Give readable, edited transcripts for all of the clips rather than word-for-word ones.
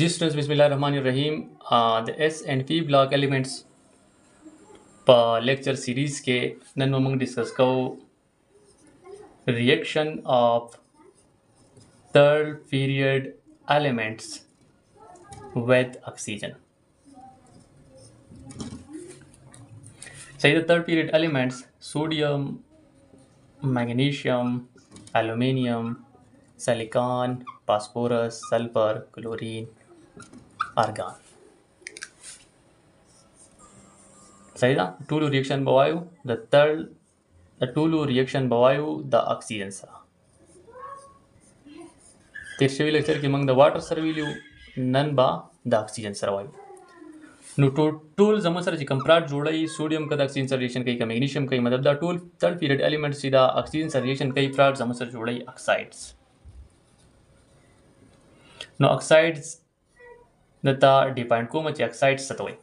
जी स्टूडेंट्स बिस्मिल्लाहिर्रहमानिर्रहीम। The S and P block elements पर lecture series के नन मंग डिस्कस को reaction of third period elements with oxygen. Say the third period elements: sodium, magnesium, aluminium, silicon, phosphorus, sulfur, chlorine, argon. Say the two reaction bawayu the two reaction bawayu the oxygen sara. तेरशेवी लेक्चर की मंग the water सरविल्यू नन बा the oxygen सरवायू no tool जमा सर जी कंप्राट जोड़ई सोडियम का ऑक्सीजन सर रिएक्शन कई का मैग्नीशियम कई मतलब the tool third period element सीधा ऑक्सीजन सर रिएक्शन कई प्राट जमा सर जोड़ई ऑक्साइड्स नो ऑक्साइड्स दता डिफाइंड को मच ऑक्साइड्स सतोई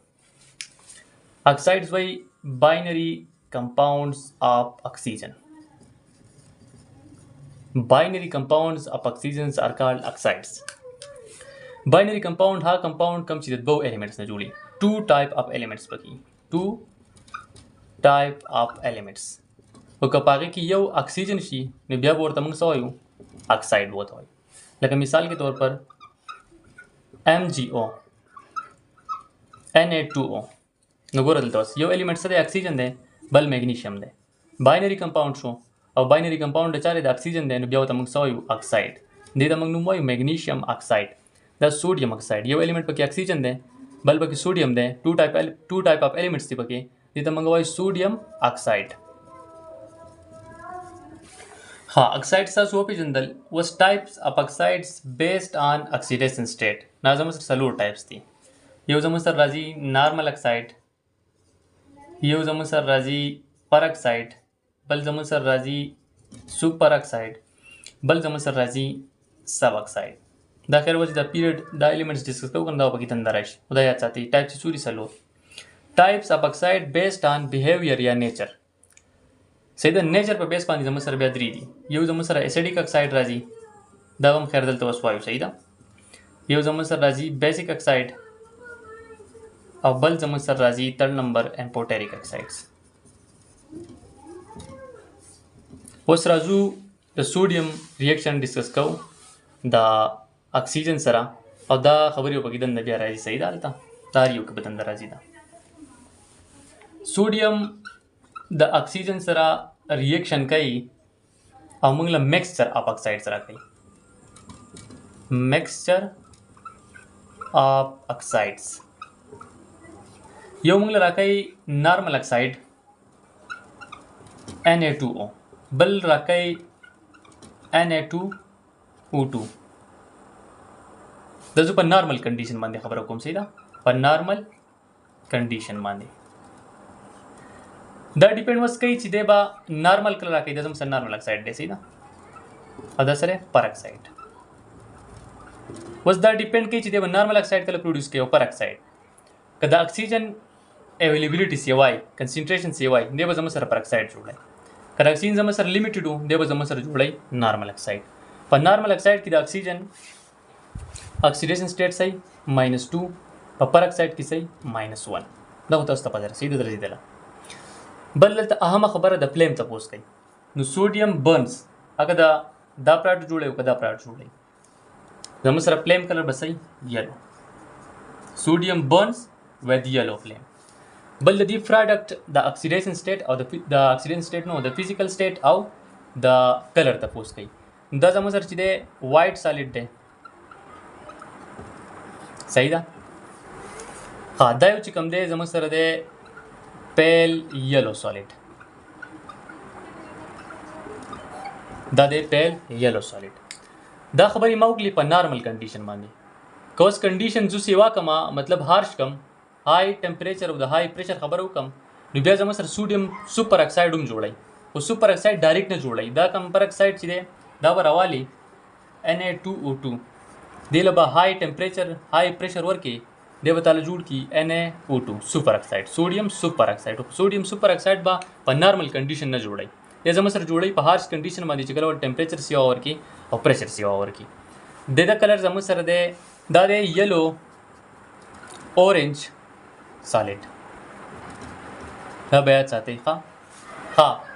ऑक्साइड्स वही binary compounds of oxygen. Binary compounds of oxygens are called oxides. Binary compound हा compound कम चीज़ दो elements ने जोड़ी. Two type of elements बकी. Two type of elements. वो कपागे कि यो ऑक्सीजन शी ने बिया बोर तमंग सवायु ऑक्साइड बहुत होय. लेकिन मिसाल के तौर पर MgO Na2O नगोरल दोस यो एलिमेंट सदे ऑक्सीजन दे बल मैग्नीशियम दे. बाइनरी कंपाउंड शो और बाइनरी कंपाउंड चारे द ऑक्सीजन देन बिया तमंग सवायु ऑक्साइड दे तमंग नुमोय मैग्नीशियम ऑक्साइड द सोडियम ऑक्साइड यो एलिमेंट पके ऑक्सीजन दे बल पके सोडियम दे टू टाइप ऑफ एलिमेंट्स ती पके दे तमंग वाय सोडियम ऑक्साइड. हाँ ऑक्साइड्स सा सोपी जंदल was types of oxides based on oxidation state ना जमस सलूर टाइप्स थी. यो जमस राजी नॉर्मल ऑक्साइड यो जमस राजी परऑक्साइड बल जमसर राजी सुपर ऑक्साइड बल जमसर राजी सब ऑक्साइड दाखिल वजह the period the elements discuss को करना होगा कितना दराइश उदय चाहती टाइप से चूरी सलो types of oxide based on behaviour या नेचर सही द नेचर पर बेस पानी जमसर बेदरी दी यो जमसर एसिडिक ऑक्साइड राजी दवम खैरदल तो वसवायु सही दा यो जमसर राजी बेसिक ऑक्साइड और बल जमसर राजी थर्ड नंबर एम्पोटेरिक ऑक्साइड्स. उस राजू द सोडियम रिएक्शन डिस्कस को द ऑक्सीजन सरा और द खबरियों पर किधर नबिया राजी सही डालता तारियों के बदन राजी दा सोडियम द ऑक्सीजन सरा रिएक्शन कई और मंगला मिक्सचर ऑफ ऑक्साइड सरा कई मिक्सचर ऑफ ऑक्साइड्स यो मंगला राकई नॉर्मल ऑक्साइड Na2O बल राकई Na2O2 दजु पर नॉर्मल कंडीशन माने खबर हुकुम सीधा पर नॉर्मल कंडीशन माने द डिपेंड वस कई चीज़ें बा नॉर्मल कलर राकई दजम से नॉर्मल ऑक्साइड दे सीधा अदर सरे पर ऑक्साइड वस द डिपेंड कई चीज़ें बा नॉर्मल ऑक्साइड कलर प्रोड्यूस किया पर ऑक्साइड कदा ऑक्सीजन अवेलेबिलिटी से वाई कंसंट्रेशन से वाई दे बजम सर पर ऑक्साइड जोड़े कदा ऑक्सीजन जम सर लिमिटेड हो दे बजम सर जोड़े नॉर्मल ऑक्साइड पर नॉर्मल ऑक्साइड की ऑक्सीजन ऑक्सीडेशन स्टेट सही -2 पर ऑक्साइड की सही -1 दा होता है पजर सीधे दर्जी देला बल अहम खबर द फ्लेम तपोस कई नो सोडियम बर्न्स अगर दा प्राट जोड़े कदा प्राट जोड़े जम sir flame colour Basai yellow sodium Burns with yellow flame. But the product, the oxidation state or the oxidation state no, the physical state of the color तपोस कई द जम सर चीज़े white solid दे सही दा हाँ दा युची कम दे जम सर दे pale yellow solid दा दे pale yellow solid दा खबरी माउकली पर नॉर्मल कंडीशन माने कौस कंडीशन जो सेवा कमा मतलब हार्श कम हाई टेम्परेचर द हाई प्रेशर खबर हो कम निबिया जमा सर सोडियम सुपर ऑक्साइड जोड़ाई वो सुपर ऑक्साइड डायरेक्ट ने जोड़ाई दा कंपर ऑक्साइड चीज़े दावर अवाली Na2O2 देलबा हाई टेम्परेचर हाई प्रेशर वर्के देवताल जुड़ की Na2O2 super oxide sodium super oxide बा पर नॉर्मल कंडीशन न जोड़ाई ये जमा सर जोड़ाई पर हार्श कंडीशन मा दी चिकल और टेम्परेचर से ओवर की और प्रेशर से ओवर की दे द कलर जमा सर दे دا دی یلو اورنج سالډ. دا بیا ساتئ.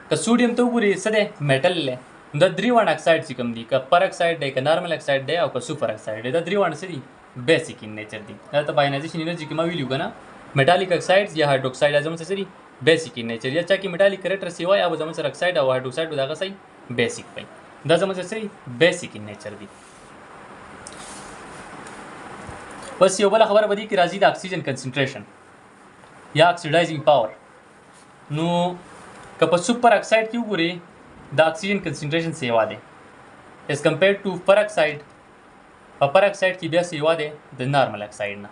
که سوډیم ته وګورئ څه دی میټل دی. دا درې واړه اکساید چې کوم دي که پر اکساید دی که نارمل اکساید دی او که سوپر اکساید دی دا درې واړه څه دي بیسیک ان نیچر دي. دا ته باینایزیشن انرژي کې ما ویلو که نه میټالیک اکسایډز یا هایدروکساید زموږ څه دي بیسیک ان نیچر. یا چا کې میټالیک کریکټر سی وای او زموږ سره اکساید او هایدروکساید به دغه څه بیسیک وي. دا زموږ څه دي بیسیک ان نیچر دي. بس یو بله خبره به دې کې راځي د اکسیجن کنسنټریشن یا اکسیډایزینګ پاور. نو که په سوپر اکساید کې وګورئ د اکسیجن کنسنټریشن سیوا دی ایز کمپیرډ ټو پر اکساید. په پر اکساید کې بیا سیوا دی د نارمل اکساید نه.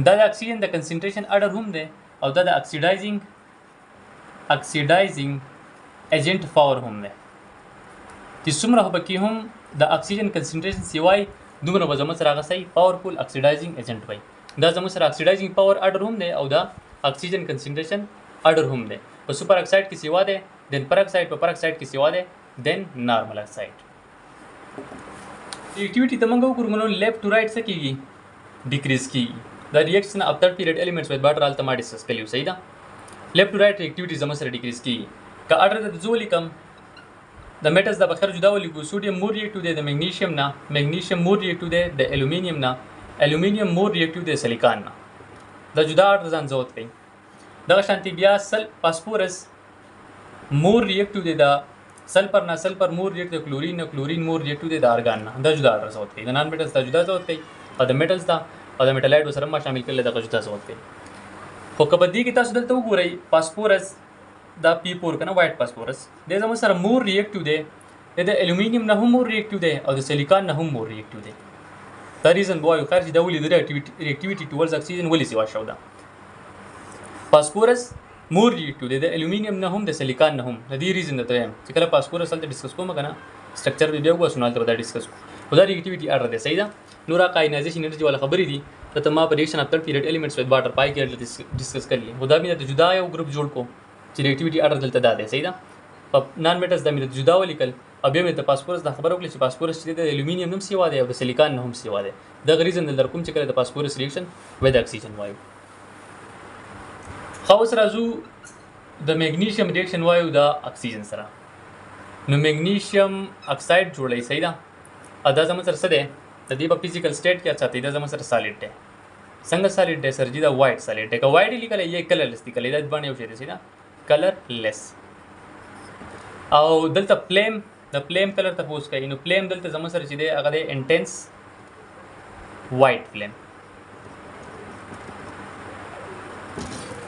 دا د اکسیجن د کنسنټریشن اډر هم دی او دا د اکسیډایزینګ ایجنټ پاور هم دی. چې څومره پکې هم د اکسیجن کنسنټریشن سیوای دومره به زموږ سره هغه صحیح پاورفل اکسیډایزینګ ایجنټ وي. دا زموږ سره اکسیډایزینګ پاور اډر هم دی او دا اکسیجن کنسنټریشن اډر هم دی. په سوپر اکساید کې سیوا دی دین پر اکساید په پر اکساید کې سیوا دی دین نارمل اکساید. ریاکټیویټي ته موږ وګورو نو لیفټ ټو رائټ څه کیږي ډیکریز کیږي. دا ریاکشن اف تھرڈ پیریډ ایلیمنټس وذ واټر آل ته ما ډسکس کړیو. صحیح ده. لیفټ ټو رائټ ریاکټیویټي زموږ سره ډیکریز کیږي. که اډر د زو لیکم د میټلز د بخر جدا ولیکو سوډیم مور ریاکټیو دی د میګنیشیم نه میګنیشیم مور ریاکټیو دی د الومینیم نه الومینیم مور ریاکټیو دی سیلیکان نه. دا جدا اډر ځان ضبط کوي. دغه شانتي بیا فاسفورس مور ریاکټیو دی د سلفر نه سلفر مور ریاکټیو د کلورین نه کلورین مور ریاکټیو دی د ارګان نه. دا جدا اډر ضبط کوي. د نان میټلز دا جدا ضبط کوي او د میټلز دا او د میټالایډ سره ما شامل کړل دغه جدا ضبط کوي. خو که په دې کې تاسو دلته وګورئ فاسفورس دا P4 کنه وایټ فاسفورس د زموږ سره مور ریاکټیو دی د الومینیم نه هم مور ریاکټیو دی او د سیلیکان نه هم مور ریاکټیو دی. دا ریزن به وایو خارجي د ولې د ریاکټیویټي ټوورډز اکسیجن ولې سیوا شو ده. فاسفورس مور ریاکټیو دی د الومینیم نه هم د سیلیکان نه هم. د دې ریزن ته وایم چې کله فاسفورس هلته ډسکس کوم کنه سټرکچر به بیا وګورو نو هلته به دا ډسکس کوو. خو دا ریاکټیویټي اډر دی. صحیح ده. نور آینایزیشن انرژي والا خبرې دي ته ما په ریاکشن اف تھرڈ پیریډ ایلیمنټس وذ واټر پای کې ډسکس کړلی. خو دا مې د جدا یو ګروپ جوړ کو چې ریاکټیویټي اډر دلته دا دی. صحیح ده. په نان میټلز د مې جدا ولیکل او بیا مې د فاسفورس د خبره وکړه چې فاسفورس چې د الومینیم هم سیوا دی او د سیلیکان نه هم سیوا دی. دغه ریزن دلته کوم چې کله د فاسفورس ریاکشن وذ اکسیجن وایو. خو اوس راځو د میګنیشیم ریاکشن وایو د اکسیجن سره. نو میګنیشیم اکساید جوړوي. صحیح ده. دا زموږ سره څه دی د دې په فزیکل سټیټ کې ساتي. دا زموږ سره سالډ دی. څنګه سالډ دی سر جی دا وایټ سالډ دی. که وایټ لیکل یې کلرلیس لیکل دا باندې یو شی دی. صحیح ده. کلرلیس. او دلته فلیم د فلیم کلر تاسو کوي. نو فلیم دلته زموږ سره چې دی هغه دی انټنس وایټ فلیم.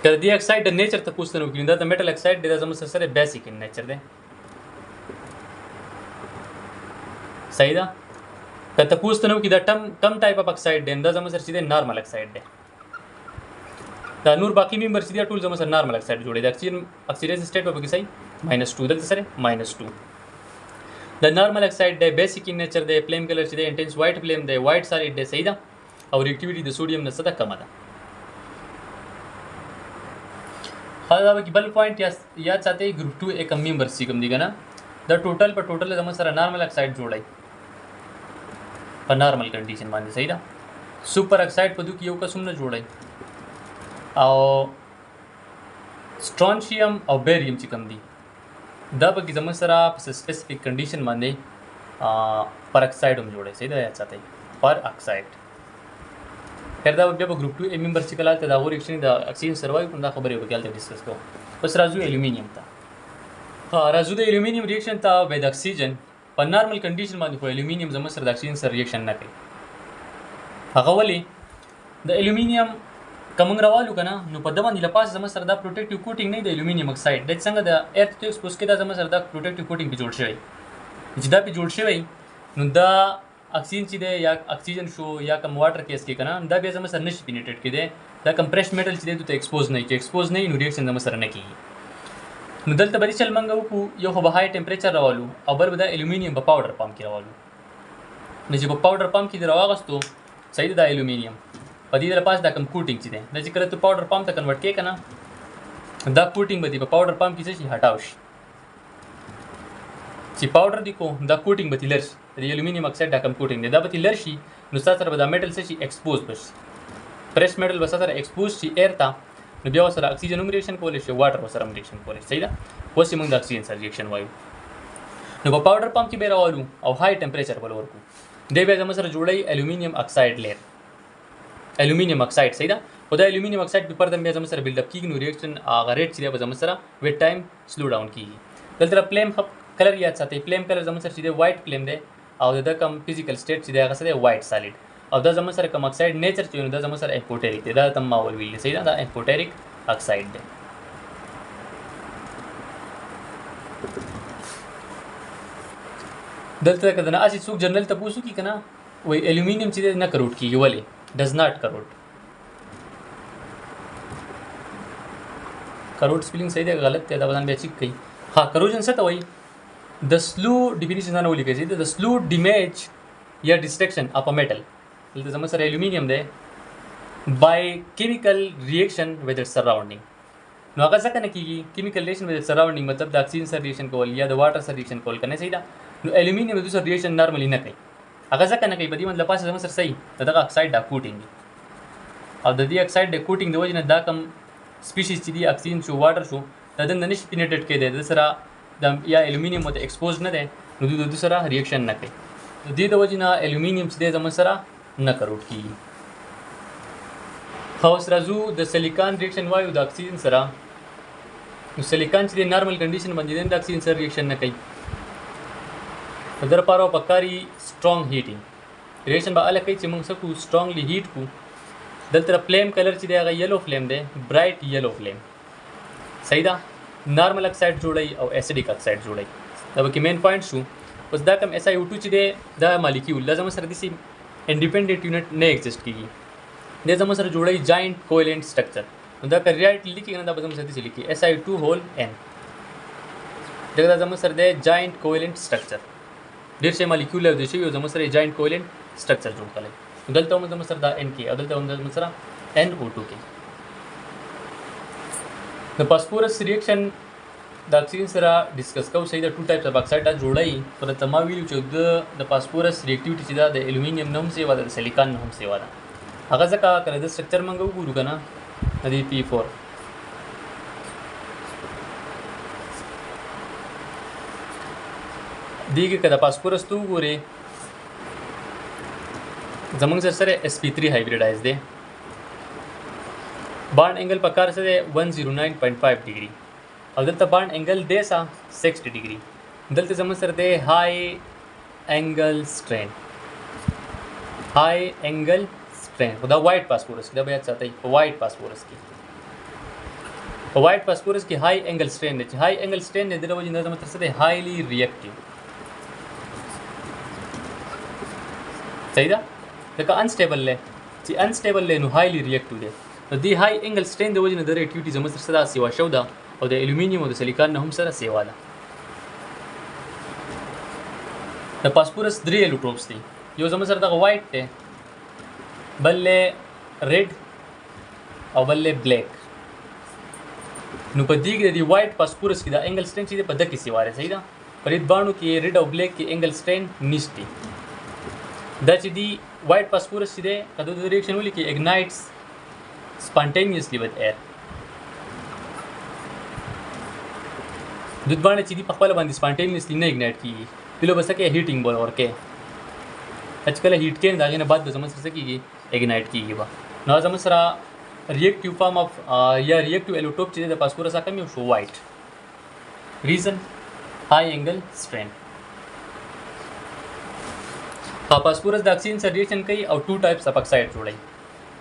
کله دی اکساید د نیچر ته پوښتنه وکړي دا د میټل اکساید دی دا زموږ سره بیسیک ان نیچر دی. صحیح ده. که ته پوښتنه وکړي دا کم ټایپ اف اکساید دی دا زموږ سره چې دی نارمل اکساید دی. دا نور باقي ممبر چې دی ټول زموږ سره نارمل اکساید جوړي. د اکسیډیشن سټیټ په کې صحیح -2 دلته سره -2. د نارمل اکساید دی بیسیک ان نیچر دی. فلیم کلر چې دی انټنس وایټ فلیم دی. وایټ سالډ دی. صحیح ده. او ریاکټیویټي د سوډیم نه څه ده کمه ده. دا به بل پوینټ یاد ساتئ ګروپ 2 ایک ممبر چې کوم دی کنه دا ټوټل په ټوټل زموږ سره نارمل اکساید جوړي په نارمل کنډیشن باندې. صحیح ده. سوپر اکساید په دوی کې یو قسم نه جوړي او سټرانشیم او بیریم چې کوم دي دا به زموږ سره په سپیسیفیک کنډیشن باندې پر اکساید هم جوړي. صحیح ده. یاد ساتئ پر اکساید. خیر دا بیا په ګروپ 2 ا ممبر چې کله ته دا ریاکشن د اکسیجن سروایو کوم دا خبرې وکړل ته ډسکس کوو. بس راځو الومینیم ته. راځو د الومینیم ریاکشن ته ود اکسیجن په نارمل کنډیشن باندې خو الومینیم زموږ سره د اکسیجن سره ریاکشن نه کوي. هغه ولې د الومینیم کوم راوالو کنه نو په دغه لپاره زموږ سره دا پروټیکټیو کوټینګ نه دی. الومینیم اکساید د څنګه د ارث ته ایکسپوز کې دا زموږ سره دا پروټیکټیو کوټینګ په جوړ شوی. چې دا په جوړ شوی نو دا اکسیجن چې دی یا اکسیجن شو یا کوم واټر کیس کې کنه دا بیا زموږ سره نشي پینیټریټ کېدی. دا کمپریس میټل چې دی ته ایکسپوز نه کی. ایکسپوز نه نو ریاکشن زموږ سره نه کیږي. نو دلته به چل منګه وکړو یو خو به های ټمپریچر راوالو او بل به د الومینیم په پاوډر پمپ کې راوالو. نو چې په پاوډر پمپ کې راوغستو صحیح ده. د الومینیم په دې لپاره دا کوم کوټینګ چې دی دا چې کله ته پاوډر پمپ ته کنورټ کې کنه دا کوټینګ به دی په پاوډر پمپ کې څه شي هټاو شي. چې پاوډر دی کو دا کوټینګ به تلر شي. د الومینیم اکساید دا کوم کوټینګ دی دا به تلر شي نو ستا سره به دا میټل څه شي ایکسپوز بشي پریس میټل به سره ایکسپوز شي ایر ته نو بیا ورسره اکسیجن هم ریاکشن کولی شي واټر ورسره هم ریاکشن کولی شي صحیح ده اوس یې موږ د اکسیجن سره ریاکشن وایو نو په پاوډر پمپ کې به راوالو او های ټمپریچر به ورکو دی بیا زموږ سره جوړوي الومینیم اکساید لیر الومینیم اکساید صحیح ده خو دا الومینیم اکساید په پردم بیا زموږ سره بلډ اپ کیږي نو ریاکشن هغه ریټ چې دی به زموږ سره ویټ ټایم سلو ډاون کیږي دلته فلیم کلر یاد ساتئ فلیم کلر زموږ سره چې دی وایټ فلیم دی او د کم فزیکل سټیټ چې دی هغه څه دی وایټ سالیډ او دا زموږ سره کم اکساید نیچر چې نو دا زموږ سره امپوټریک دی دا تم ما ول ویل صحیح ده دا امپوټریک اکساید دی دلته کده نه اسی څوک جنرال ته پوښتنه کی کنه وای الومینیم چې نه کروټ کیږي ولی ډز ناٹ کروټ کروټ سپیلینګ صحیح دی غلط دی دا بدن بیا چیک کړئ ها کروژن څه ته وای د سلو ډیفینیشن نه ولیکئ چې د سلو ډیمیج یا ډیسټرکشن اپ ا میټل دلته زموږ سره الومینیم دی بای کیمیکل ریاکشن ود اټس سراوندینګ نو هغه څنګه نه کیږي کیمیکل ریاکشن ود اټس سراوندینګ مطلب د اکسیجن سره ریاکشن کول یا د واټر سره ریاکشن کول کنه صحیح ده نو الومینیم د سره ریاکشن نارملی نه کوي هغه ځکه نه کوي په دې مطلب پاسه زموږ سره صحیح دغه اکساید دا کوټینګ او د دې اکساید د کوټینګ د وجه نه دا کم سپیشیز چې دی اکسیجن شو واټر شو دا د نش پینیټریټ کېده د سره د یا الومینیم مت ایکسپوز نه ده نو د سره ریاکشن نه کوي د دې د وجه نه الومینیم چې د زموږ سره نه کروټ کیږي خو سره زو د سیلیکان ریاکشن وایو د اکسیجن سره نو سیلیکان چې د نارمل کنډیشن باندې د اکسیجن سره ریاکشن نه کوي در پاره پکاري سترونګ هیټینګ ریاکشن به الکه چې موږ سکو سترونګلی هیټ کو دلته فلیم کلر چې دی هغه یلو فلیم دی برایټ یلو فلیم صحیح ده نارمل اکساید جوړي او اسیډیک اکساید جوړي دا به کې مین پوینټ شو اوس دا کم SiO2 چې دی دا مالیکول لازم سره دسی انډیپندنٹ یونټ نه ایگزیسټ کیږي د زموږ سره جوړي جاینټ کوولنٹ سټرکچر نو دا کریټ لیکي نه دا به زموږ سره دسی لیکي SiO2 هول n دا زموږ سره دی جاینټ کوولنٹ سټرکچر ډیر شي مالیکول او د شی یو زموږ سره جاینټ کوولنٹ سټرکچر جوړ کړي دلته هم زموږ سره دا n کې او دلته هم زموږ سره NO2 کې د فاسفورس ریاکشن د اکسیجن سره ډیسکس کوو صحیح د ټو ټایپس اف اکساید جوړای پر تما ویلو چې د فاسفورس ریاکټیویټي چې دا د الومینیم نوم سیوا د سیلیکان نوم سیوا ده هغه ځکه کله د سټرکچر منګو وګورو کنه د P4 دیګه کله فاسفورس تو وګوري زمونږ سره sp3 هایبریډایز دی بانډ انګل په کار سره 109.5 ډیګري او دلته بانډ انګل دی 60 ډیګري دلته زموږ سره دی های انګل سټرین های انګل سټرین دا وایټ فاسفورس دا بیا ساتي په وایټ فاسفورس کې په وایټ فاسفورس کې های انګل سټرین دی های انګل سټرین دی د وجه نه زموږ سره دی هایلی ریاکټیو صحیح ده لکه انسټیبل له چې انسټیبل له نو هایلی ریاکټیو دی نو دی های انګل سټرین د وجه نه د ریاکټیویټي زموږ سره سیوا شو ده او د الومینیم او د سیلیکان نه هم سره سیوا ده د فاسفورس درې الوټروپس دي یو زموږ سره دغه وایټ دی بل له ریډ او بل له بلیک نو په دې کې د وایټ فاسفورس کې د انګل سټرین چې په دغه کې سیوا ده صحیح ده په دې باندې کې ریډ او بلیک کې انګل سټرین نشته دا چې دی وایټ فاسفورس چې دی کله د ریاکشن ولیکي اګنایټس spontaneously with air د باندې چې دی په خپل باندې spontaneously نه اګنایټ کیږي بلو بس کې هیټینګ بول ورکه اچکل هیټ کې داغه نه بعد د زموږ سره کیږي اګنایټ کیږي با نو زموږ سره ریاکټیو فارم اف یا ریاکټیو الوټوپ چې د فاسفورس کم یو شو وایټ ریزن های انګل سټرین فاسفورس د اکسیجن سره ریاکشن کوي او ټو ټایپس اف اکساید جوړي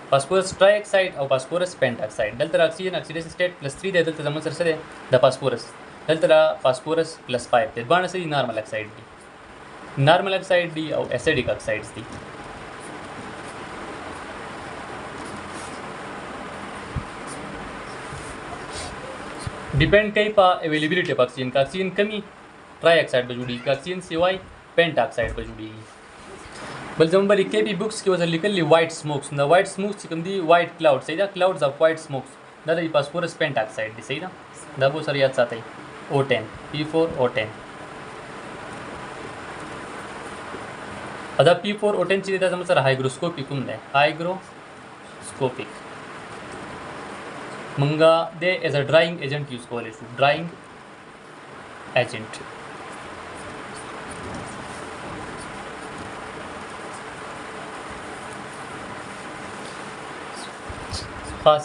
فاسفورس ټرای اکساید او فاسفورس پینټ اکساید دلته اکسیجن اکسیډیشن سټیټ +3 دی دلته زموږ سره ده د فاسفورس دلته فاسفورس +5 دی باندې سړي نارمل اکساید دی نارمل اکساید دی او اسیډیک اکسایډز دی ډیپند کوي په اویلیبিলিټي اف اکسیجن کا اکسیجن کمی ټرای اکساید به جوړي کا اکسیجن سیوای پینټ اکساید به جوړي بل زموږ بل کې بي بوکس کې وځل لیکلي وایټ سموکس نو وایټ سموکس چې کوم دی وایټ کلاود صحیح ده کلاودز اف وایټ سموکس دا د فاسفورس پینټ اکساید دی صحیح ده دا به سره یاد ساتئ O10 P4 O10 دا P4O10 چې دا زموږ سره هایګروسکوپیک هم دی، هایګروسکوپیک مونږه د ایز ا ډرایینګ ایجنټ یوز کولی شو، ډرایینګ ایجنټ.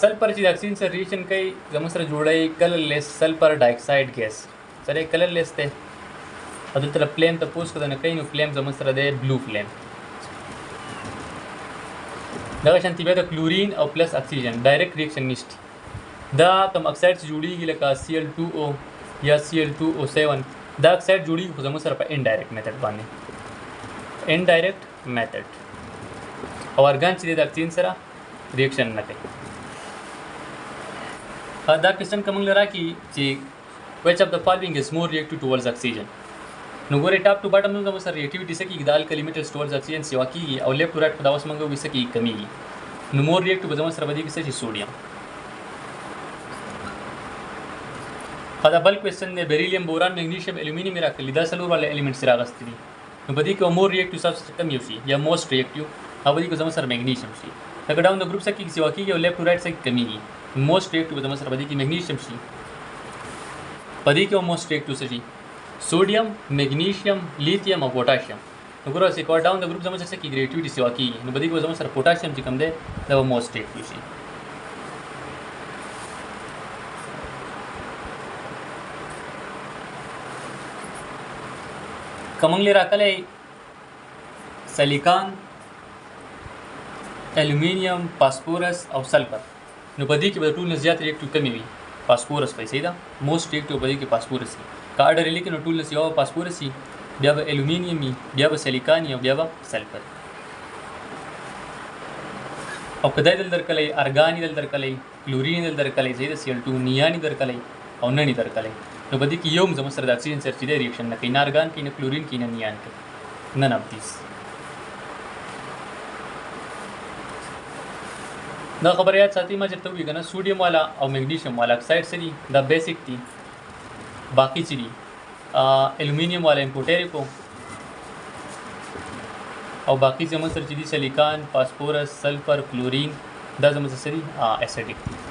سلفر چې د اکسیجن سره ریاکشن کوي زموږ سره جوړوي کلرلیس سلفر ډای اکساید ګیس، سره کلرلیس دی او دلته فلیم تپوس که نه کوي نو فلیم زموږ سره دی بلو فلیم. دغه شانتي بیا د کلورین او پلس اکسیجن ډایرکټ ریاکشن نشته. دا کوم اکساید چې جوړیږي لکه Cl2O یا Cl2O7 دا اکساید جوړیږي خو زموږ سره په انډایرکټ میتھډ باندې، انډایرکټ میتھډ، او ارګان چې د اکسیجن سره ریاکشن نه کوي. دا کوېسچن که موږ له راکړي چې which of the following is more reactive towards oxygen، نو ګورې ټاپ ټو باټم نو زموږ سره ریاکټیویټي څه کېږي، د الکلي میټلز ټوورډز اکسیجن سیوا کېږي او لیفټ ټو رایټ په دا اوس موږ وایو څه کېږي کمیږي. نو مور ریاکټیو به زموږ سره به دې کې څه شي سوډیم. دا بل کوېسچن دی بیریلیم بوران میګنیشیم الومینیم یې راکړلي، دا څلور والا ایلیمنټس یې راغستي دي. نو په دې کې مور ریاکټیو سبسټنس کم یو شي یا موسټ ریاکټیو او په دې کې زموږ سره میګنیشیم شي. لکه ډاون د ګروپ څه کېږي سیوا کېږي او لیفټ ټو رایټ څه کمیږي. موسټ ریاکټیو به زموږ سره په دې کې میګنیشیم شي، په دې کې موسټ ریاکټیو څه شي سوډیم، میګنیشیم، لیتیم او پوټاشیم. نو ګوره چې کوه ډاون د ګروپ زموږ سره څه کېږي ریاکټیویټي سیوا کېږي، نو په دې کې به زموږ سره پوټاشیم چې کوم دی دا به موسټ ریاکټیو شي. که موږ لرې راکلی سلیکان، الومینیم، فاسفورس او سلفر، نو په دې کې به د ټولو نه زیات ریاکټیو کمې وي فاسفورس به صحیح ده، موسټ ریاکټیو په دې کې فاسفورس وي. که اډر یې لیکي نو ټولو نه یو به فاسفورس وي، بیا به الومینیم وي، بیا به سلیکان وي او بیا به سلفر. او که دا یې دل درکلی ارګان یې دل درکلی، کلورین یې دل درکلی صحیح ده، Cl2 نیان یې درکلی او نن یې درکلی، نو په دې کې یو هم زموږ سره د اکسیجن سره چې دی ریاکشن نه کوي، نه ارګان کوي، نه کلورین کوي، نه نیان کوي، نن اف دیس. دا خبره یاد ساتئ ما چېرته ووایي که نه سوډیم والا او میګنیشیم والا اکساید څه دي دا بیسک دي، باقي چې دي الومینیم والا امپورټیریکو او باقي زموږ سره چې دي سلیکان، فاسفورس، سلفر، کلورین دا زموږ سره څه دي اسیډیک دي.